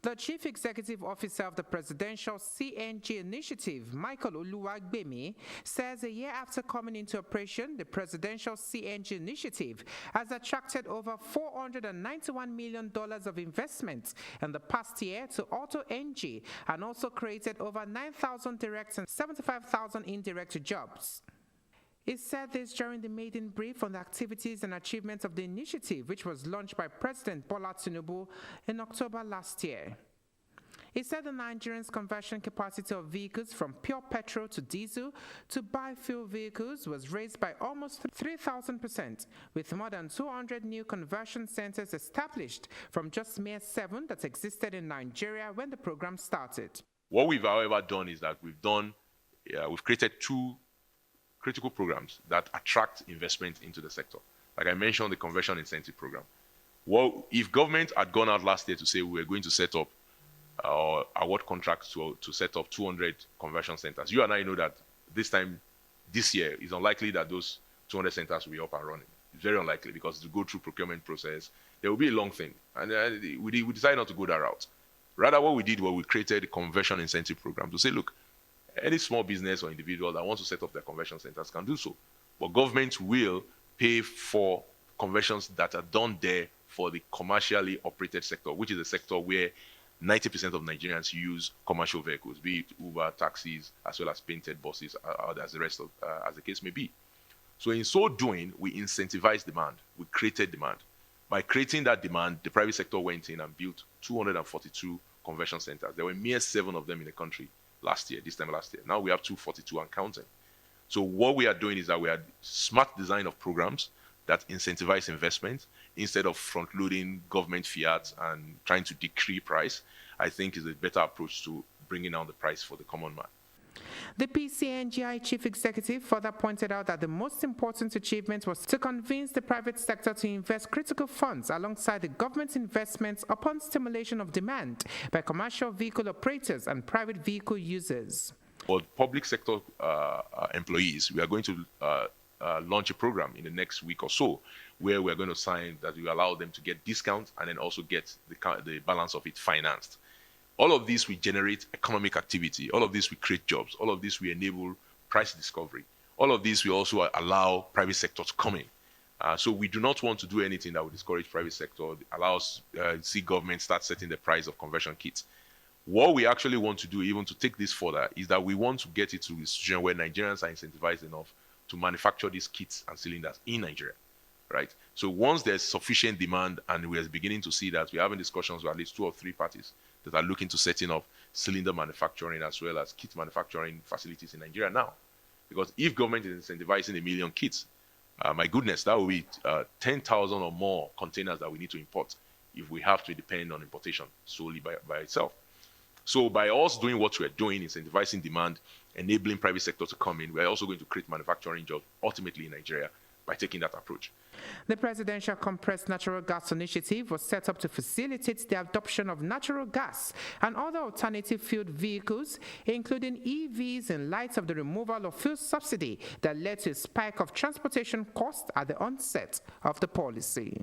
The Chief Executive Officer of the Presidential CNG Initiative, Michael Oluwagbemi, says a year after coming into operation, the Presidential CNG Initiative has attracted over $491 million of investment in the past year to AutoNG and also created over 9,000 direct and 75,000 indirect jobs. He said this during the maiden brief on the activities and achievements of the initiative, which was launched by President Bola Tinubu in October last year. He said the Nigerians' conversion capacity of vehicles from pure petrol to diesel to biofuel vehicles was raised by almost 3,000%, with more than 200 new conversion centers established from just mere 7 that existed in Nigeria when the program started. What we've, however, done is that we've created 2 critical programs that attract investment into the sector. Like I mentioned, the conversion incentive program. Well, if government had gone out last year to say we were going to set up or award contracts to set up 200 conversion centers, you and I know that this year, it's unlikely that those 200 centers will be up and running. It's very unlikely because to go through procurement process, there will be a long thing. And we decided not to go that route. Rather, what we did was we created a conversion incentive program to say, look, any small business or individual that wants to set up their conversion centers can do so. But government will pay for conversions that are done there for the commercially operated sector, which is a sector where 90% of Nigerians use commercial vehicles, be it Uber, taxis, as well as painted buses, as the rest of, as the case may be. So in so doing, we incentivized demand. We created demand. By creating that demand, the private sector went in and built 242 conversion centers. There were mere 7 of them in the country this time last year. Now we have 242 and counting. So what we are doing is that we are smart design of programs that incentivize investment instead of front-loading government fiat and trying to decree price. I think is a better approach to bringing down the price for the common man. The PCNGI chief executive further pointed out that the most important achievement was to convince the private sector to invest critical funds alongside the government's investments upon stimulation of demand by commercial vehicle operators and private vehicle users. For public sector employees, we are going to launch a program in the next week or so where we're going to sign that we allow them to get discounts and then also get the balance of it financed. All of this will generate economic activity. All of this will create jobs. All of this will enable price discovery. All of this will also allow private sector to come in. So we do not want to do anything that will discourage private sector, allows see government start setting the price of conversion kits. What we actually want to do, even to take this further, is that we want to get it to a situation where Nigerians are incentivized enough to manufacture these kits and cylinders in Nigeria, right? So once there's sufficient demand and we are beginning to see that, we're having discussions with at least 2 or 3 parties that are looking to setting up cylinder manufacturing as well as kit manufacturing facilities in Nigeria now. Because if government is incentivizing 1 million kits, my goodness, that will be 10,000 or more containers that we need to import if we have to depend on importation solely by itself. So by us doing what we're doing, incentivizing demand, enabling private sector to come in, we're also going to create manufacturing jobs ultimately in Nigeria by taking that approach. The Presidential Compressed Natural Gas Initiative was set up to facilitate the adoption of natural gas and other alternative fueled vehicles, including EVs, in light of the removal of fuel subsidy that led to a spike of transportation costs at the onset of the policy.